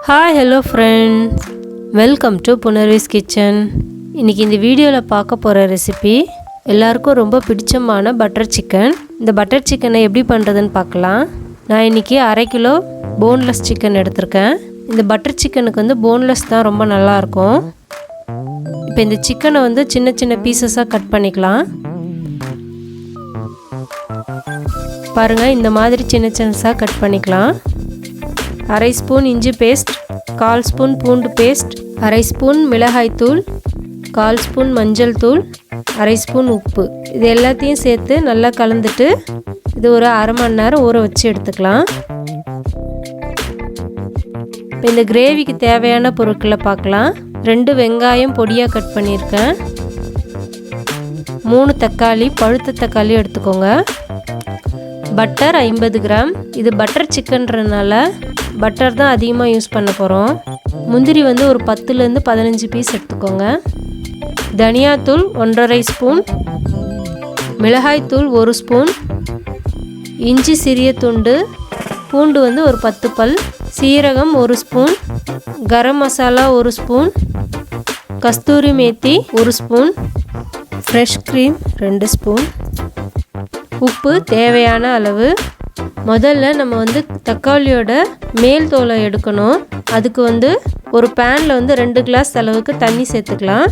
Hi, hello friends. Welcome to Punarvi's kitchen. இன்னைக்கு இந்த வீடியோல பார்க்க போற ரெசிபி எல்லாருக்கும் ரொம்ப பிடிச்சமான பட்டர் சிக்கன். இந்த பட்டர் சிக்கனை எப்படி பண்றதுன்னு பார்க்கலாம். நான் இன்னைக்கு 1/2 கிலோ boneless chicken எடுத்துர்க்கேன். இந்த பட்டர் சிக்கனுக்கு வந்து boneless தான் ரொம்ப நல்லா இருக்கும். இப்போ இந்த சிக்கனை வந்து சின்ன சின்ன பீசஸா கட் பண்ணிக்கலாம். பாருங்க இந்த மாதிரி சின்ன சின்னசா கட் பண்ணிக்கலாம். 1/2 ஸ்பூன் இஞ்சி பேஸ்ட், 1/4 ஸ்பூன் பூண்டு பேஸ்ட், 1/2 ஸ்பூன் மிளகாய் தூள், 1/4 ஸ்பூன் மஞ்சள் தூள், 1/2 ஸ்பூன் உப்பு. இது எல்லாத்தையும் சேர்த்து நல்லா கலந்துட்டு இது ஒரு 1/2 மணி நேரம் ஊற வச்சு எடுத்துக்கலாம். இந்த கிரேவிக்கு தேவையான பொருட்களை பார்க்கலாம். 2 வெங்காயம் பொடியாக கட் பண்ணியிருக்கேன். 3 தக்காளி, பழுத்த தக்காளி எடுத்துக்கோங்க. Butter 50 gram. இது பட்டர் சிக்கன்றதுனால பட்டர் தான் அதிகமாக யூஸ் பண்ண போகிறோம். முந்திரி வந்து ஒரு 10லேருந்து 15 பீஸ் எடுத்துக்கோங்க. தனியாத்தூள் 1/2 ஸ்பூன், மிளகாய்த்தூள் 1 ஸ்பூன், இஞ்சி சிறிய துண்டு, பூண்டு வந்து ஒரு 10 பல், சீரகம் 1 spoon, garam masala 1 spoon, kasturi methi 1 spoon, fresh cream 2 spoon, உப்பு தேவையான அளவு. முதல்ல நம்ம வந்து தக்காளியோட மேல் தோலை எடுக்கணும். அதுக்கு வந்து ஒரு பேனில் வந்து 2 கிளாஸ் அளவுக்கு தண்ணி சேர்த்துக்கலாம்.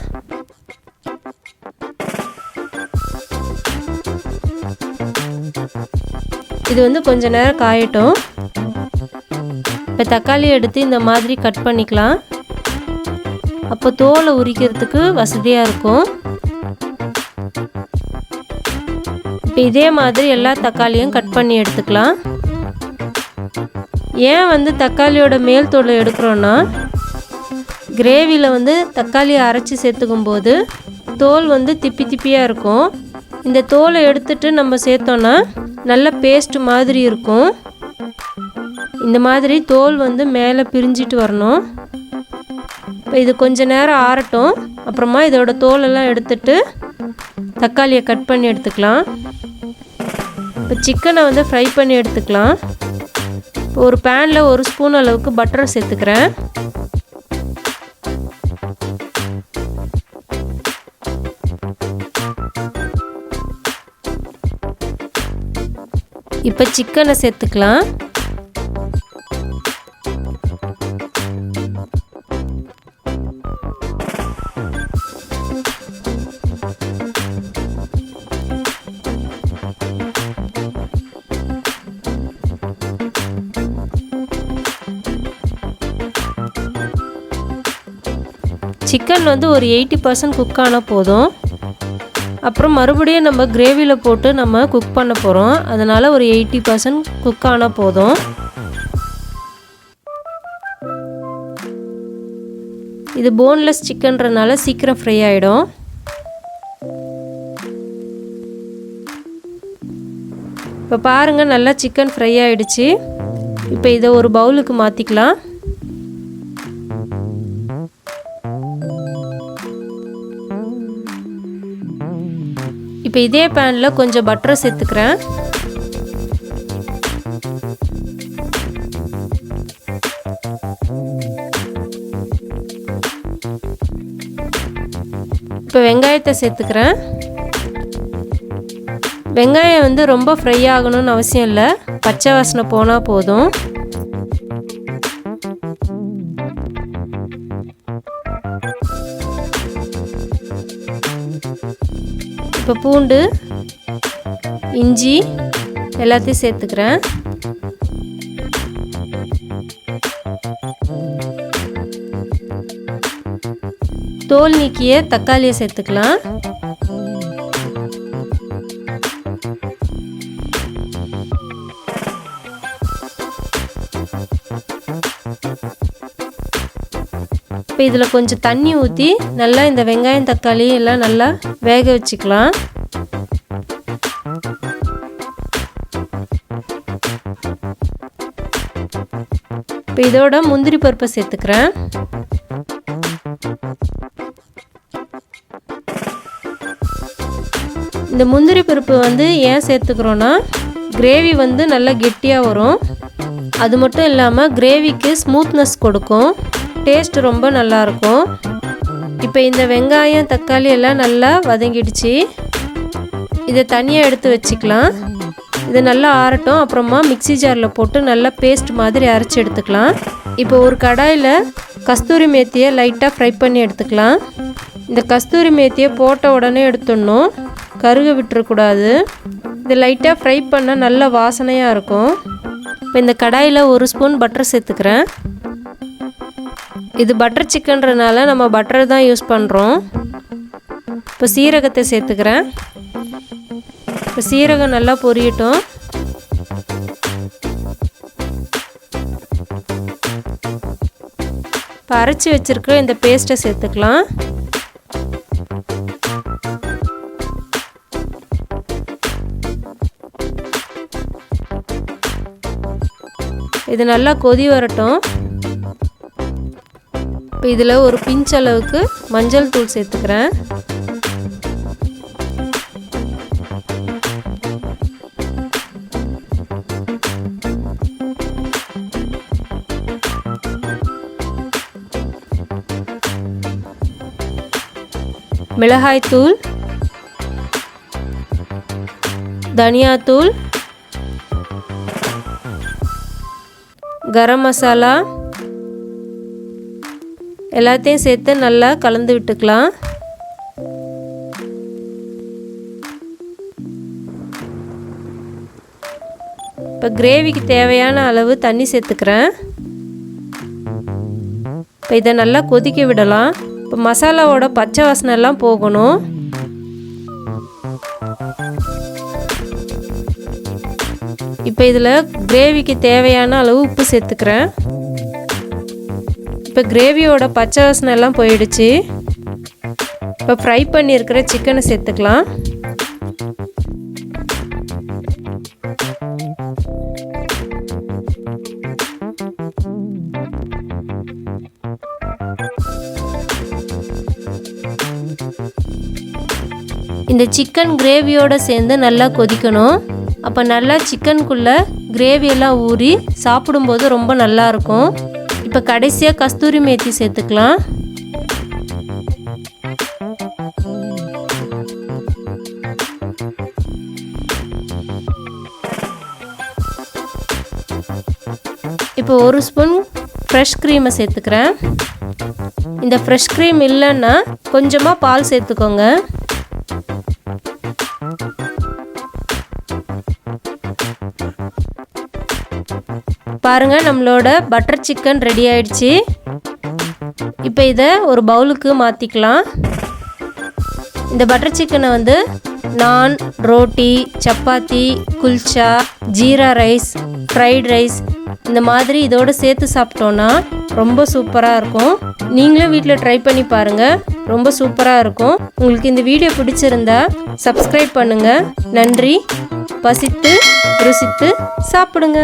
இது வந்து கொஞ்ச நேரம் காயட்டும். இப்போ தக்காளி எடுத்து இந்த மாதிரி கட் பண்ணிக்கலாம். அப்போ தோலை உரிக்கிறதுக்கு வசதியாக இருக்கும். இப்போ இதே மாதிரி எல்லா தக்காளியும் கட் பண்ணி எடுத்துக்கலாம். ஏன் வந்து தக்காளியோட மேல் தோலை எடுக்கிறோன்னா, கிரேவியில் வந்து தக்காளியை அரைச்சி சேர்த்துக்கும் போது தோல் வந்து திப்பி திப்பியாக இருக்கும். இந்த தோலை எடுத்துட்டு நம்ம சேர்த்தோன்னா நல்ல பேஸ்ட் மாதிரி இருக்கும். இந்த மாதிரி தோல் வந்து மேலே பிரிஞ்சிட்டு வரணும். இப்போ இது கொஞ்ச நேரம் ஆறட்டும். அப்புறமா இதோட தோலெல்லாம் எடுத்துட்டு தக்காளியை கட் பண்ணி எடுத்துக்கலாம். இப்போ சிக்கனை வந்து ஃப்ரை பண்ணி எடுத்துக்கலாம். இப்போ ஒரு பேனில் 1 ஸ்பூன் அளவுக்கு பட்டரை சேர்த்துக்கிறேன். இப்போ சிக்கனை சேர்த்துக்கலாம். சிக்கன் வந்து ஒரு 80% குக் ஆனால் போதும். அப்புறம் மறுபடியும் நம்ம கிரேவியில் போட்டு நம்ம குக் பண்ண போகிறோம். அதனால் ஒரு 80% குக் ஆனால் போதும். இது போன்லெஸ் சிக்கன்றனால சீக்கிரம் ஃப்ரை ஆகிடும். இப்போ பாருங்கள் நல்லா சிக்கன் ஃப்ரை ஆகிடுச்சு. இப்போ இதை ஒரு பவுலுக்கு மாற்றிக்கலாம். இப்போ இதே பேனில் கொஞ்சம் பட்டரை சேர்த்துக்கிறேன். இப்போ வெங்காயத்தை சேர்த்துக்கிறேன். வெங்காயம் வந்து ரொம்ப ஃப்ரை ஆகணும்னு அவசியம் இல்லை. பச்சை வாசனை போனால் போதும். இப்போ பூண்டு, இஞ்சி எல்லாத்தையும் சேர்த்துக்கிறேன். தோல் நீக்கிய தக்காளியை சேர்த்துக்கலாம். இப்போ இதில் கொஞ்சம் தண்ணி ஊற்றி நல்லா இந்த வெங்காயம் தக்காளி எல்லாம் நல்லா வேக வச்சுக்கலாம். இப்போ இதோட முந்திரி பருப்பை சேர்த்துக்கிறேன். இந்த முந்திரி பருப்பு வந்து ஏன் சேர்த்துக்கிறோன்னா, கிரேவி வந்து நல்லா கெட்டியாக வரும். அது மட்டும் இல்லாமல் கிரேவிக்கு ஸ்மூத்னஸ் கொடுக்கும், டேஸ்ட் ரொம்ப நல்லாயிருக்கும். இப்போ இந்த வெங்காயம் தக்காளி எல்லாம் நல்லா வதங்கிடுச்சு. இதை தனியாக எடுத்து வச்சுக்கலாம். இது நல்லா ஆறட்டும். அப்புறமா மிக்ஸி ஜாரில் போட்டு நல்லா பேஸ்ட் மாதிரி அரைச்சி எடுத்துக்கலாம். இப்போ ஒரு கடாயில் கஸ்தூரி மேத்தியை லைட்டாக ஃப்ரை பண்ணி எடுத்துக்கலாம். இந்த கஸ்தூரி மேத்தியை போட்ட உடனே எடுத்துடணும், கருக விட்டுறக்கூடாது. இது லைட்டாக ஃப்ரை பண்ணால் நல்ல வாசனையாக இருக்கும். இப்போ இந்த கடாயில் 1 ஸ்பூன் பட்டர் சேர்த்துக்கிறேன். இது பட்டர் சிக்கன்றனால நம்ம பட்டர் தான் யூஸ் பண்ணுறோம். இப்போ சீரகத்தை சேர்த்துக்கிறேன். இப்போ சீரகம் நல்லா பொரியட்டும். இப்போ அரைச்சி வச்சுருக்க இந்த பேஸ்ட்டை சேர்த்துக்கலாம். இது நல்லா கொதி வரட்டும். இப்போ இதில் ஒரு பிஞ்ச் அளவுக்கு மஞ்சள் தூள் சேர்த்துக்கிறேன். மிளகாய்த்தூள், தனியாத்தூள், கரம் மசாலா எல்லாத்தையும் சேர்த்து நல்லா கலந்து விட்டுக்கலாம். இப்போ கிரேவிக்கு தேவையான அளவு தண்ணி சேர்த்துக்கிறேன். இப்போ இதை நல்லா கொதிக்க விடலாம். இப்போ மசாலாவோட பச்சை வாசனை எல்லாம் போகணும். இப்போ இதில் கிரேவிக்கு தேவையான அளவு உப்பு சேர்த்துக்கிறேன். இப்போ கிரேவியோட பச்சை வாசனை எல்லாம் போயிடுச்சு. இப்போ ஃப்ரை பண்ணியிருக்கிற சிக்கனை சேர்த்துக்கலாம். இந்த சிக்கன் கிரேவியோடு சேர்ந்து நல்லா கொதிக்கணும். அப்போ நல்லா சிக்கனுக்குள்ளே கிரேவியெல்லாம் ஊறி சாப்பிடும்போது ரொம்ப நல்லாயிருக்கும். இப்போ கடைசியாக கஸ்தூரி மேத்தி சேர்த்துக்கலாம். இப்போ 1 ஸ்பூன் ஃப்ரெஷ் க்ரீமை சேர்த்துக்கிறேன். இந்த ஃப்ரெஷ் க்ரீம் இல்லைன்னா கொஞ்சமாக பால் சேர்த்துக்கோங்க. பாருங்கள், நம்மளோட பட்டர் சிக்கன் ரெடி ஆயிடுச்சு. இப்போ இதை ஒரு பவுலுக்கு மாற்றிக்கலாம். இந்த பட்டர் சிக்கனை வந்து நான், roti, chapati, kulcha, jeera rice, fried rice இந்த மாதிரி இதோடு சேர்த்து சாப்பிட்டோன்னா ரொம்ப சூப்பராக இருக்கும். நீங்களும் வீட்டில் ட்ரை பண்ணி பாருங்கள், ரொம்ப சூப்பராக இருக்கும். உங்களுக்கு இந்த வீடியோ பிடிச்சிருந்தா சப்ஸ்கிரைப் பண்ணுங்கள். நன்றி. பசித்து ருசித்து சாப்பிடுங்க.